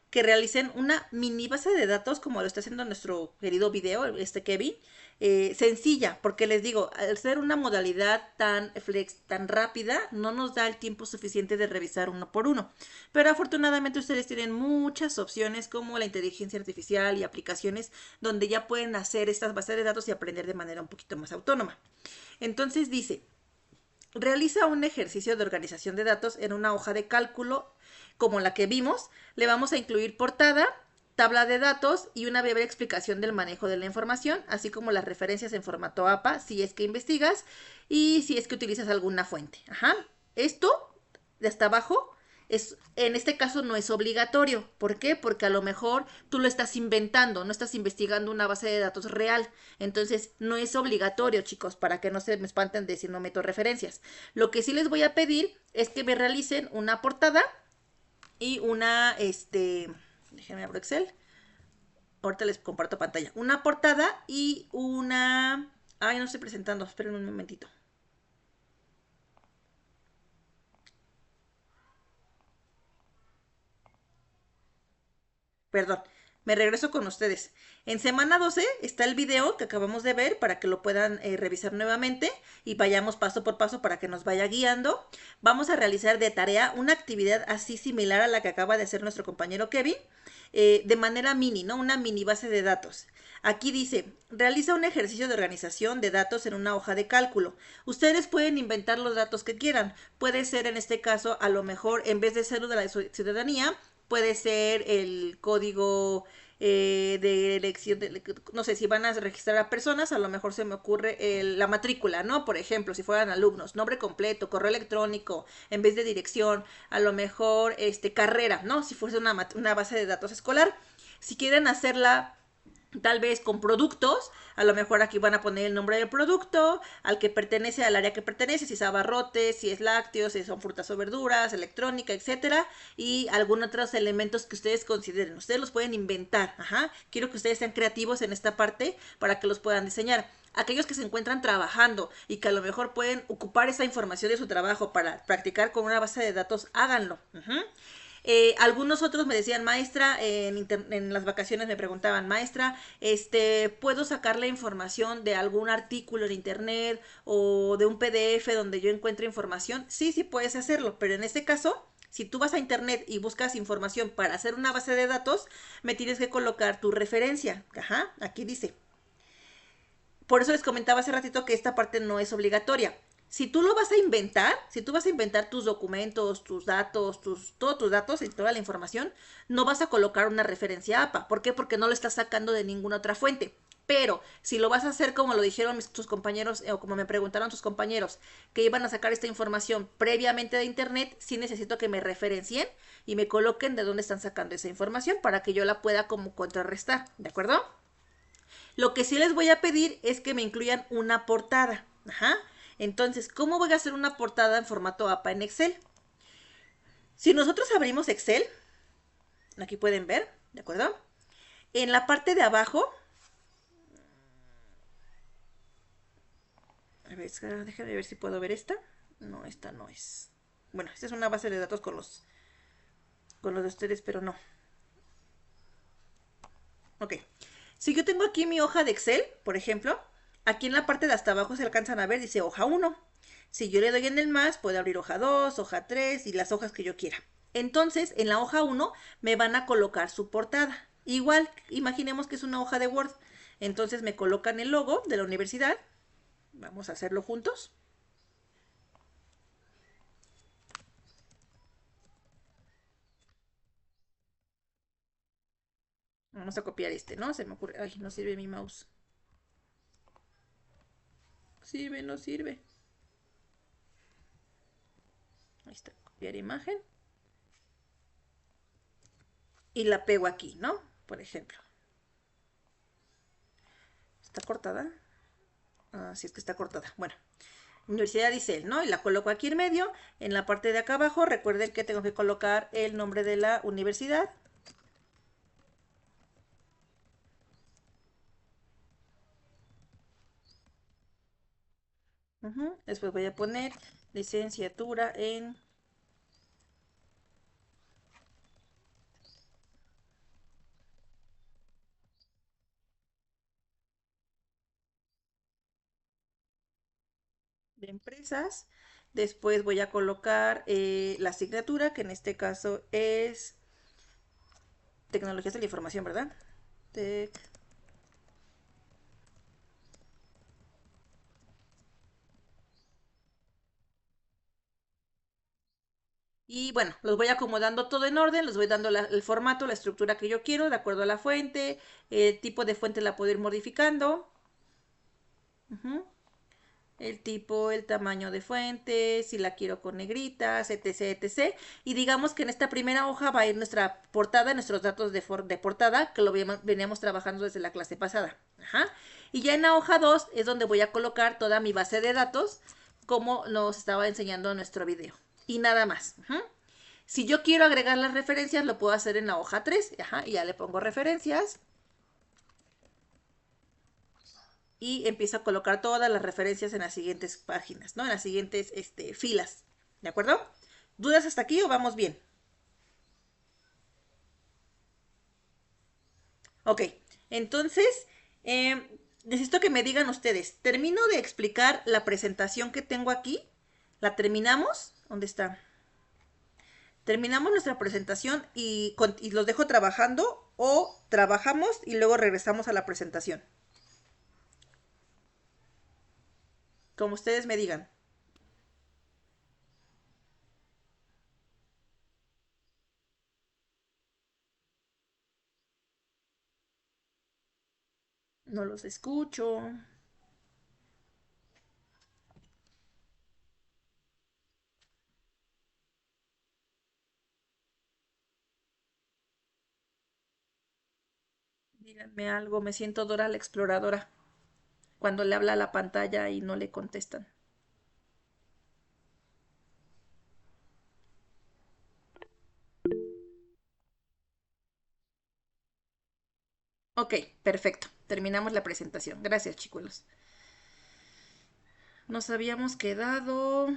que realicen una mini base de datos como lo está haciendo nuestro querido video, Kevin, sencilla, porque les digo, al ser una modalidad tan flex, tan rápida, no nos da el tiempo suficiente de revisar uno por uno. Pero afortunadamente ustedes tienen muchas opciones como la inteligencia artificial y aplicaciones donde ya pueden hacer estas bases de datos y aprender de manera un poquito más autónoma. Entonces dice, realiza un ejercicio de organización de datos en una hoja de cálculo como la que vimos. Le vamos a incluir portada, tabla de datos y una breve explicación del manejo de la información, así como las referencias en formato APA si es que investigas y si es que utilizas alguna fuente. Esto de hasta abajo en este caso no es obligatorio. ¿Por qué? Porque a lo mejor tú lo estás inventando, no estás investigando una base de datos real. Entonces no es obligatorio, chicos, para que no se me espanten de si no meto referencias. Lo que sí les voy a pedir es que me realicen una portada y una, déjenme abrir Excel. Ahorita les comparto pantalla. Una portada y una... Ay, no estoy presentando, esperen un momentito. Perdón, me regreso con ustedes. En semana 12 está el video que acabamos de ver para que lo puedan revisar nuevamente y vayamos paso por paso para que nos vaya guiando. Vamos a realizar de tarea una actividad así similar a la que acaba de hacer nuestro compañero Kevin, de manera mini, ¿no? Una mini base de datos. Aquí dice, realiza un ejercicio de organización de datos en una hoja de cálculo. Ustedes pueden inventar los datos que quieran. Puede ser en este caso, a lo mejor, en vez de cédula de la ciudadanía, puede ser el código de elección, no sé, si van a registrar a personas, a lo mejor se me ocurre la matrícula, ¿no? Por ejemplo, si fueran alumnos, nombre completo, correo electrónico, en vez de dirección, a lo mejor carrera, ¿no? Si fuese una base de datos escolar. Si quieren hacerla tal vez con productos, a lo mejor aquí van a poner el nombre del producto, al que pertenece, al área que pertenece, si es abarrotes, si es lácteos, si son frutas o verduras, electrónica, etcétera, y algunos otros elementos que ustedes consideren. Ustedes los pueden inventar, ajá. Quiero que ustedes sean creativos en esta parte para que los puedan diseñar. Aquellos que se encuentran trabajando y que a lo mejor pueden ocupar esa información de su trabajo para practicar con una base de datos, háganlo. Algunos otros me decían, maestra, en las vacaciones me preguntaban, maestra, ¿puedo sacar la información de algún artículo en internet o de un PDF donde yo encuentre información? Sí, sí puedes hacerlo, pero en este caso, si tú vas a internet y buscas información para hacer una base de datos, me tienes que colocar tu referencia. Ajá, aquí dice. Por eso les comentaba hace ratito que esta parte no es obligatoria. Si tú lo vas a inventar, si tú vas a inventar tus documentos, tus datos, todos tus datos y toda la información, no vas a colocar una referencia APA. ¿Por qué? Porque no lo estás sacando de ninguna otra fuente. Pero si lo vas a hacer como lo dijeron tus compañeros o como me preguntaron tus compañeros que iban a sacar esta información previamente de internet, sí necesito que me referencien y me coloquen de dónde están sacando esa información para que yo la pueda como contrarrestar, ¿de acuerdo? Lo que sí les voy a pedir es que me incluyan una portada. Ajá. Entonces, ¿cómo voy a hacer una portada en formato APA en Excel? Si nosotros abrimos Excel, aquí pueden ver, ¿de acuerdo? En la parte de abajo, a ver, déjenme ver si puedo ver esta. No, esta no es. Bueno, esta es una base de datos con los de ustedes, pero no. Ok. Si yo tengo aquí mi hoja de Excel, por ejemplo, aquí en la parte de hasta abajo se alcanzan a ver, dice hoja 1. Si yo le doy en el más, puedo abrir hoja 2, hoja 3 y las hojas que yo quiera. Entonces, en la hoja 1 me van a colocar su portada. Igual, imaginemos que es una hoja de Word. Entonces me colocan el logo de la universidad. Vamos a hacerlo juntos. Vamos a copiar ¿no? Se me ocurre. Ay, no sirve mi mouse. Sirve, no sirve. Ahí está, copiar imagen. Y la pego aquí, ¿no? Por ejemplo. ¿Está cortada? Ah, sí, es que está cortada. Bueno, Universidad dice él, ¿no? Y la coloco aquí en medio. En la parte de acá abajo, recuerden que tengo que colocar el nombre de la universidad. Después voy a poner licenciatura en de empresas. Después voy a colocar la asignatura, que en este caso es tecnologías de la información, ¿verdad? Tec Y bueno, los voy acomodando todo en orden, les voy dando el formato, la estructura que yo quiero, de acuerdo a la fuente, el tipo de fuente la puedo ir modificando. Ujú. El tipo, el tamaño de fuente, si la quiero con negritas, etc, etc. Y digamos que en esta primera hoja va a ir nuestra portada, nuestros datos de portada, que lo veníamos trabajando desde la clase pasada. Ajá. Y ya en la hoja 2 es donde voy a colocar toda mi base de datos, como nos estaba enseñando en nuestro video. Y nada más. Ajá. Si yo quiero agregar las referencias, lo puedo hacer en la hoja 3. Ajá, y ya le pongo referencias. Y empiezo a colocar todas las referencias en las siguientes páginas, ¿no? En las siguientes filas. ¿De acuerdo? ¿Dudas hasta aquí o vamos bien? Ok, entonces necesito que me digan ustedes, ¿termino de explicar la presentación que tengo aquí? ¿La terminamos? ¿Dónde está? Terminamos nuestra presentación y los dejo trabajando o trabajamos y luego regresamos a la presentación. Como ustedes me digan. No los escucho. Díganme. Dime algo, me siento Dora la exploradora cuando le habla a la pantalla y no le contestan. Ok, perfecto. Terminamos la presentación. Gracias, chicuelos. Nos habíamos quedado...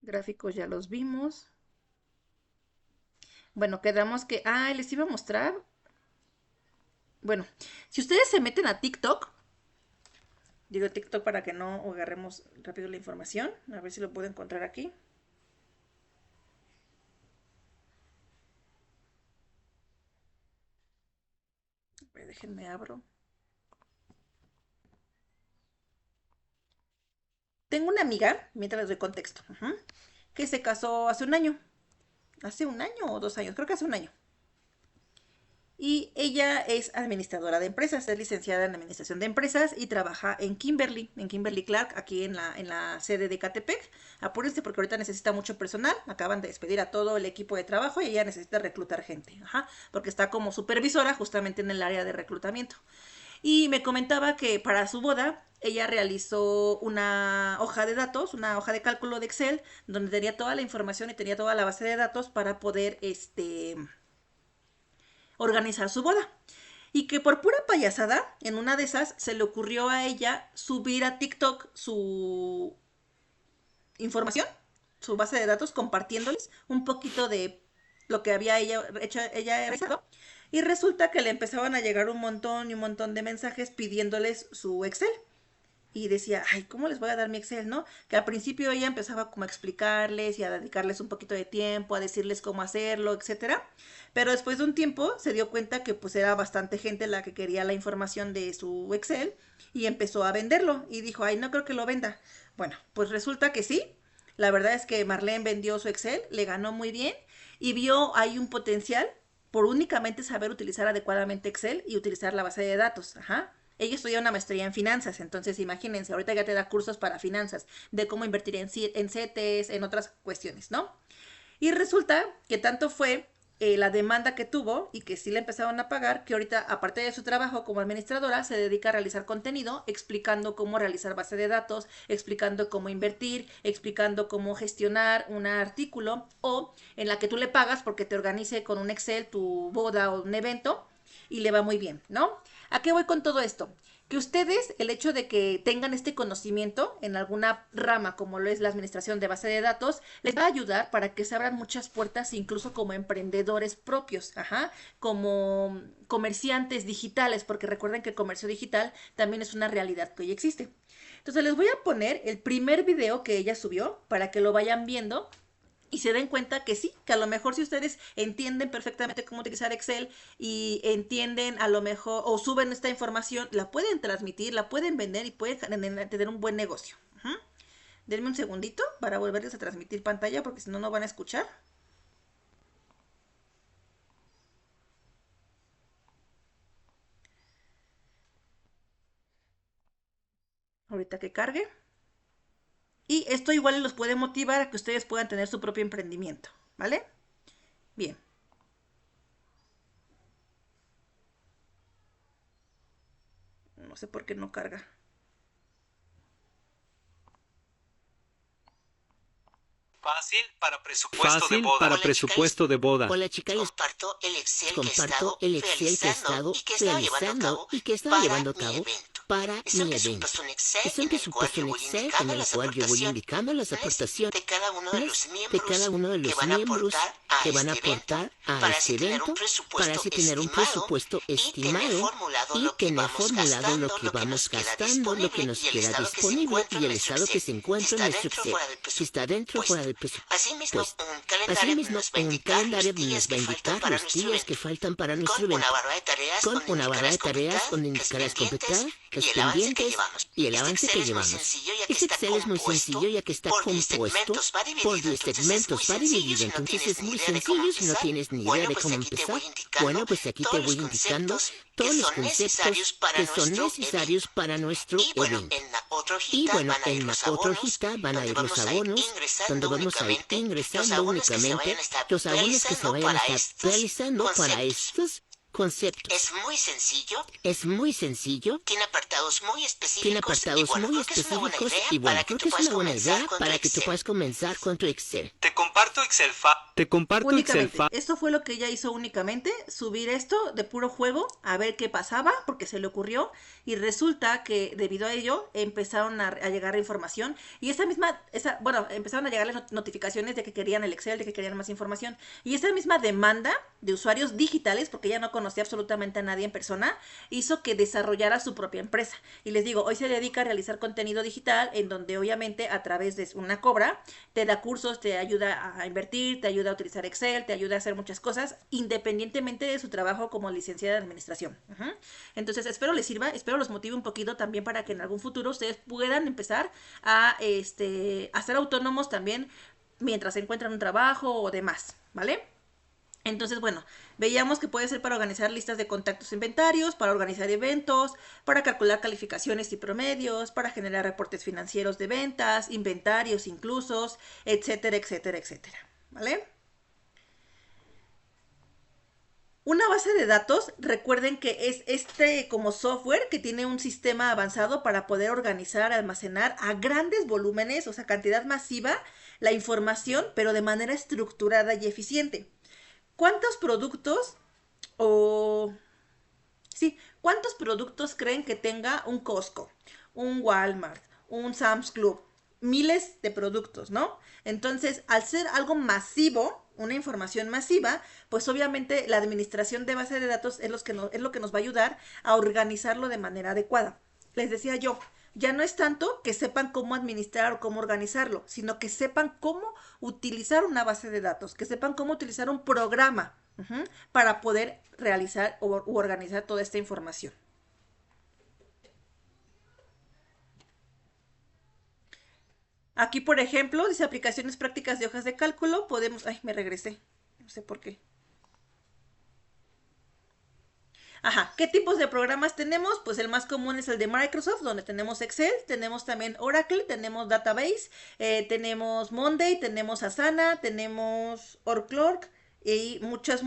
Gráficos ya los vimos. Bueno, quedamos que... Ah, les iba a mostrar. Bueno, si ustedes se meten a TikTok, digo TikTok para que no agarremos rápido la información, a ver si lo puedo encontrar aquí. A ver, déjenme abro. Tengo una amiga, mientras les doy contexto, que se casó hace un año. Hace un año o 2 años, creo que hace un año. Y ella es administradora de empresas, es licenciada en administración de empresas y trabaja en Kimberly Clark, aquí en la sede de Catepec. Apúrense porque ahorita necesita mucho personal, acaban de despedir a todo el equipo de trabajo y ella necesita reclutar gente, porque está como supervisora justamente en el área de reclutamiento. Y me comentaba que para su boda ella realizó una hoja de datos, una hoja de cálculo de Excel, donde tenía toda la información y tenía toda la base de datos para poder organizar su boda. Y que por pura payasada, en una de esas, se le ocurrió a ella subir a TikTok su información, su base de datos, compartiéndoles un poquito de lo que había ella realizado. Y resulta que le empezaban a llegar un montón y un montón de mensajes pidiéndoles su Excel. Y decía, ay, ¿cómo les voy a dar mi Excel, no? Que al principio ella empezaba como a explicarles y a dedicarles un poquito de tiempo, a decirles cómo hacerlo, etcétera. Pero después de un tiempo se dio cuenta que pues era bastante gente la que quería la información de su Excel y empezó a venderlo. Y dijo, ay, no creo que lo venda. Bueno, pues resulta que sí. La verdad es que Marlene vendió su Excel, le ganó muy bien y vio ahí un potencial por únicamente saber utilizar adecuadamente Excel y utilizar la base de datos. Ella estudia una maestría en finanzas, entonces imagínense, ahorita ya te da cursos para finanzas, de cómo invertir en CETES, en otras cuestiones, ¿no? Y resulta que tanto fue la demanda que tuvo y que sí le empezaron a pagar, que ahorita, aparte de su trabajo como administradora, se dedica a realizar contenido, explicando cómo realizar base de datos, explicando cómo invertir, explicando cómo gestionar un artículo o en la que tú le pagas porque te organice con un Excel tu boda o un evento y le va muy bien, ¿no? ¿A qué voy con todo esto? Que ustedes, el hecho de que tengan este conocimiento en alguna rama como lo es la administración de base de datos, les va a ayudar para que se abran muchas puertas, incluso como emprendedores propios, como comerciantes digitales, porque recuerden que el comercio digital también es una realidad que hoy existe. Entonces les voy a poner el primer video que ella subió para que lo vayan viendo y se den cuenta que sí, que a lo mejor si ustedes entienden perfectamente cómo utilizar Excel y entienden a lo mejor o suben esta información, la pueden transmitir, la pueden vender y pueden tener un buen negocio. Denme un segundito para volverles a transmitir pantalla porque si no, no van a escuchar. Ahorita que cargue. Y esto igual los puede motivar a que ustedes puedan tener su propio emprendimiento, ¿vale? Bien. No sé por qué no carga. Fácil para presupuesto de boda. Hola chicas, Comparto el Excel comparto el Excel que he estado realizando y que estaba llevando a cabo para Es mi un evento. presupuesto en Excel Es un presupuesto en Excel en el cual yo voy indicando las aportaciones de cada uno de los de cada uno de los miembros que van a aportar a para este así tener evento un presupuesto para así tener un presupuesto estimado y tener formulado lo que vamos gastando, lo que nos queda disponible y el estado que se encuentra en nuestro Excel. Si está dentro o fuera del presupuesto. Asimismo, un calendario Asimismo, nos va a indicar nos va a indicar los días que faltan para nuestro con evento. una barra de tareas Con una barra de tareas completar, donde indicarás completar los pendientes y el avance que llevamos. Este Excel es muy sencillo ya que está compuesto por 10 segmentos, va dividido, entonces es muy sencillo si no tienes ni idea de cómo empezar. Bueno, pues aquí te voy indicando todos los conceptos que son necesarios para nuestro evento. Y bueno, en la otra hojita van a ir los abonos, donde vamos a ir ingresando únicamente los abonos que se vayan a estar realizando para estos conceptos. Es muy sencillo. Tiene apartados muy específicos. Y bueno, creo que es una buena idea para que tú puedas comenzar con tu Excel. Te comparto Excel Únicamente. Esto fue lo que ella hizo únicamente, subir esto de puro juego, a ver qué pasaba, porque se le ocurrió, y resulta que debido a ello empezaron a llegar información, y empezaron a llegar las notificaciones de que querían el Excel, de que querían más información, y esa misma demanda de usuarios digitales, porque ella no conocía absolutamente a nadie en persona, hizo que desarrollara su propia empresa. Y les digo, hoy se dedica a realizar contenido digital, en donde obviamente a través de una cobra, te da cursos, te ayuda a invertir, te ayuda a utilizar Excel, te ayuda a hacer muchas cosas, independientemente de su trabajo como licenciada de administración. Entonces, espero les sirva, espero los motive un poquito también para que en algún futuro ustedes puedan empezar a ser autónomos también mientras encuentran un trabajo o demás, ¿vale? Entonces, bueno, veíamos que puede ser para organizar listas de contactos e inventarios, para organizar eventos, para calcular calificaciones y promedios, para generar reportes financieros de ventas, inventarios incluso, etcétera, etcétera, etcétera, ¿vale? Una base de datos, recuerden que es como software que tiene un sistema avanzado para poder organizar, almacenar a grandes volúmenes, o sea, cantidad masiva, la información, pero de manera estructurada y eficiente. ¿Cuántos productos creen que tenga un Costco, un Walmart, un Sam's Club? Miles de productos, ¿no? Entonces, al ser algo masivo, una información masiva, pues obviamente la administración de base de datos es lo que nos va a ayudar a organizarlo de manera adecuada. Les decía yo, ya no es tanto que sepan cómo administrar o cómo organizarlo, sino que sepan cómo utilizar una base de datos, que sepan cómo utilizar un programa para poder realizar u organizar toda esta información. Aquí, por ejemplo, dice aplicaciones prácticas de hojas de cálculo. Podemos... Ay, me regresé. No sé por qué. Ajá, ¿qué tipos de programas tenemos? Pues el más común es el de Microsoft, donde tenemos Excel, tenemos también Oracle, tenemos Database, tenemos Monday, tenemos Asana, tenemos Oracle y muchos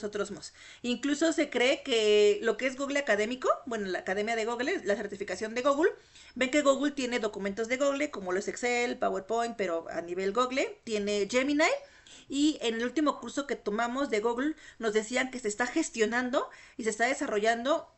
otros más. Incluso se cree que lo que es Google Académico, bueno, la Academia de Google, la certificación de Google, ven que Google tiene documentos de Google, como los Excel, PowerPoint, pero a nivel Google, tiene Gemini. Y en el último curso que tomamos de Google nos decían que se está gestionando y se está desarrollando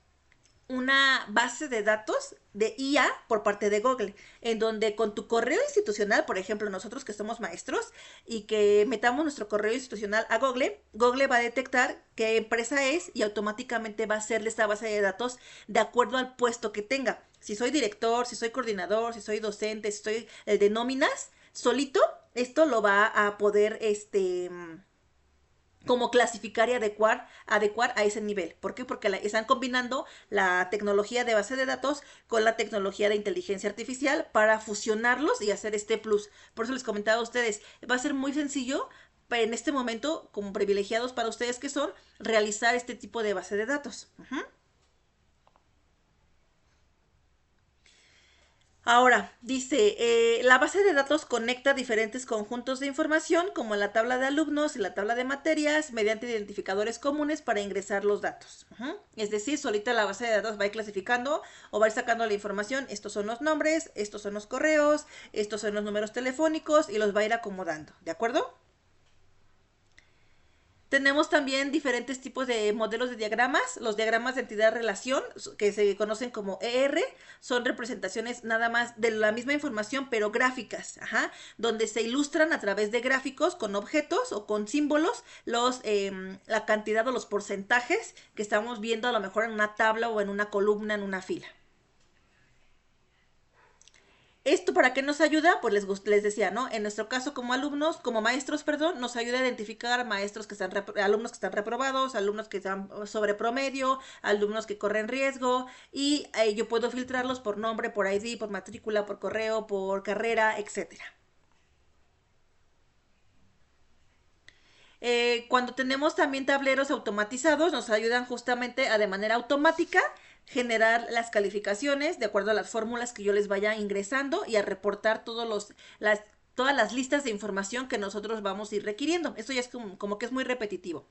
una base de datos de IA por parte de Google, en donde con tu correo institucional, por ejemplo, nosotros que somos maestros y que metamos nuestro correo institucional a Google, Google va a detectar qué empresa es y automáticamente va a hacerle esta base de datos de acuerdo al puesto que tenga. Si soy director, si soy coordinador, si soy docente, si soy el de nóminas, solito esto lo va a poder como clasificar y adecuar a ese nivel. ¿Por qué? Porque están combinando la tecnología de base de datos con la tecnología de inteligencia artificial para fusionarlos y hacer este plus. Por eso les comentaba a ustedes, va a ser muy sencillo en este momento, como privilegiados para ustedes que son, realizar este tipo de base de datos. Ahora, dice, la base de datos conecta diferentes conjuntos de información, como la tabla de alumnos y la tabla de materias, mediante identificadores comunes para ingresar los datos. Es decir, solita la base de datos va a ir clasificando o va a ir sacando la información. Estos son los nombres, estos son los correos, estos son los números telefónicos y los va a ir acomodando, ¿de acuerdo? Tenemos también diferentes tipos de modelos de diagramas. Los diagramas de entidad-relación, que se conocen como ER, son representaciones nada más de la misma información, pero gráficas, donde se ilustran a través de gráficos con objetos o con símbolos la cantidad o los porcentajes que estamos viendo a lo mejor en una tabla o en una columna, en una fila. ¿Esto para qué nos ayuda? Pues les decía, ¿no? En nuestro caso como alumnos, como maestros, perdón, nos ayuda a identificar maestros que están, alumnos que están reprobados, alumnos que están sobre promedio, alumnos que corren riesgo y yo puedo filtrarlos por nombre, por ID, por matrícula, por correo, por carrera, etcétera. Cuando tenemos también tableros automatizados, nos ayudan justamente a de manera automática generar las calificaciones de acuerdo a las fórmulas que yo les vaya ingresando y a reportar todas las listas de información que nosotros vamos a ir requiriendo. Esto ya es como que es muy repetitivo.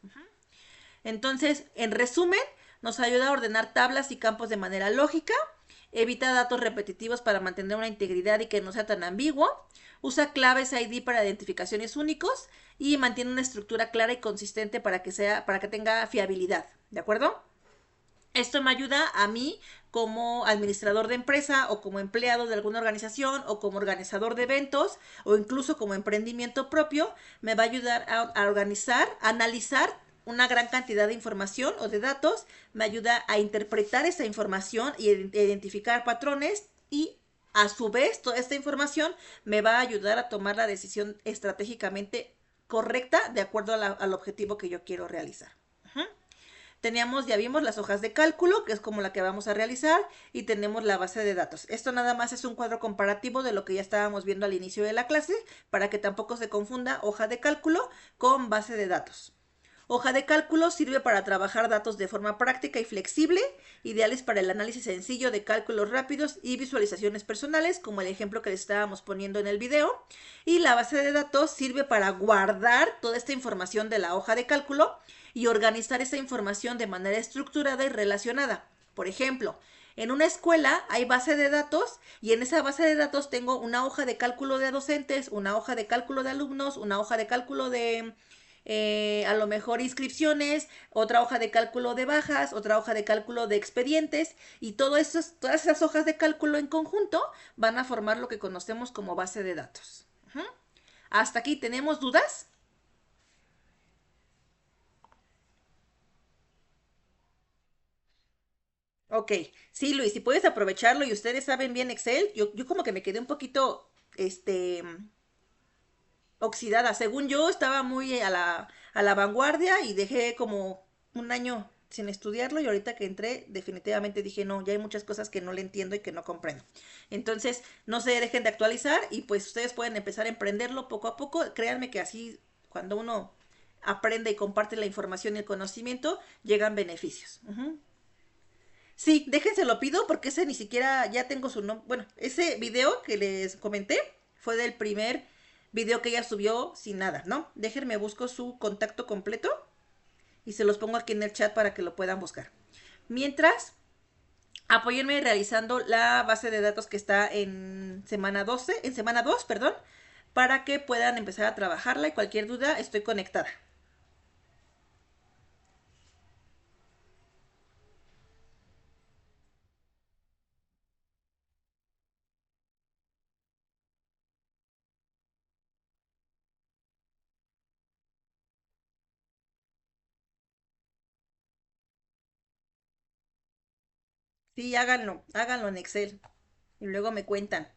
Entonces, en resumen, nos ayuda a ordenar tablas y campos de manera lógica, evita datos repetitivos para mantener una integridad y que no sea tan ambiguo, usa claves ID para identificaciones únicos y mantiene una estructura clara y consistente para que tenga fiabilidad, ¿de acuerdo? Esto me ayuda a mí como administrador de empresa o como empleado de alguna organización o como organizador de eventos o incluso como emprendimiento propio, me va a ayudar a organizar, a analizar una gran cantidad de información o de datos, me ayuda a interpretar esa información y identificar patrones y a su vez toda esta información me va a ayudar a tomar la decisión estratégicamente correcta de acuerdo al objetivo que yo quiero realizar. Ya vimos las hojas de cálculo, que es como la que vamos a realizar, y tenemos la base de datos. Esto nada más es un cuadro comparativo de lo que ya estábamos viendo al inicio de la clase, para que tampoco se confunda hoja de cálculo con base de datos. Hoja de cálculo sirve para trabajar datos de forma práctica y flexible, ideales para el análisis sencillo de cálculos rápidos y visualizaciones personales, como el ejemplo que les estábamos poniendo en el video. Y la base de datos sirve para guardar toda esta información de la hoja de cálculo y organizar esa información de manera estructurada y relacionada. Por ejemplo, en una escuela hay base de datos y en esa base de datos tengo una hoja de cálculo de docentes, una hoja de cálculo de alumnos, una hoja de cálculo de a lo mejor inscripciones, otra hoja de cálculo de bajas, otra hoja de cálculo de expedientes y todas esas hojas de cálculo en conjunto van a formar lo que conocemos como base de datos. ¿Hasta aquí tenemos dudas? Ok, sí, Luis, si puedes aprovecharlo y ustedes saben bien Excel, yo como que me quedé un poquito, oxidada. Según yo, estaba muy a la vanguardia y dejé como un año sin estudiarlo y ahorita que entré definitivamente dije no, ya hay muchas cosas que no le entiendo y que no comprendo. Entonces, no se dejen de actualizar y pues ustedes pueden empezar a emprenderlo poco a poco. Créanme que así cuando uno aprende y comparte la información y el conocimiento, llegan beneficios. Sí, déjense lo pido porque ese ni siquiera ya tengo su nombre. Bueno, ese video que les comenté fue del primer video que ella subió sin nada, ¿no? Déjenme busco su contacto completo y se los pongo aquí en el chat para que lo puedan buscar. Mientras, apóyenme realizando la base de datos que está en semana 12, en semana 2, perdón, para que puedan empezar a trabajarla y cualquier duda estoy conectada. Sí, háganlo, háganlo en Excel y luego me cuentan.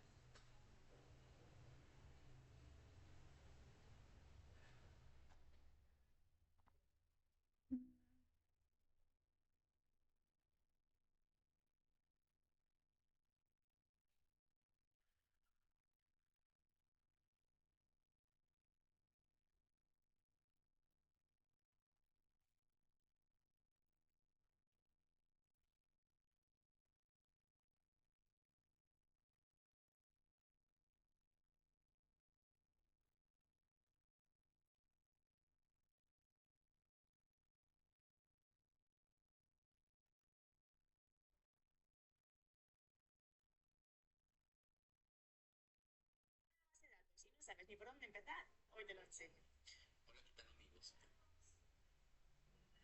Si no sabes ni por dónde empezar, hoy te lo enseño.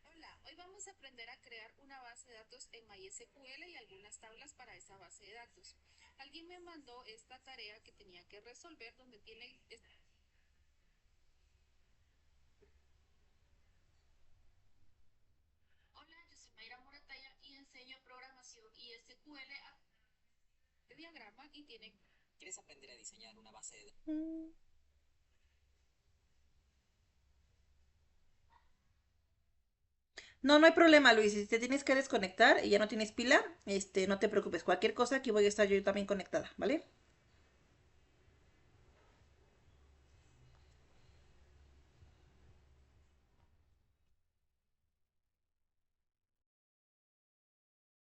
Hola, hoy vamos a aprender a crear una base de datos en MySQL y algunas tablas para esa base de datos. Alguien me mandó esta tarea que tenía que resolver donde tiene... Hola, yo soy Mayra Morataya y enseño programación y SQL a diagrama y tiene ¿Quieres aprender a diseñar una base de datos? No, no hay problema, Luis. Si te tienes que desconectar y ya no tienes pila, no te preocupes. Cualquier cosa, aquí voy a estar yo también conectada, ¿vale?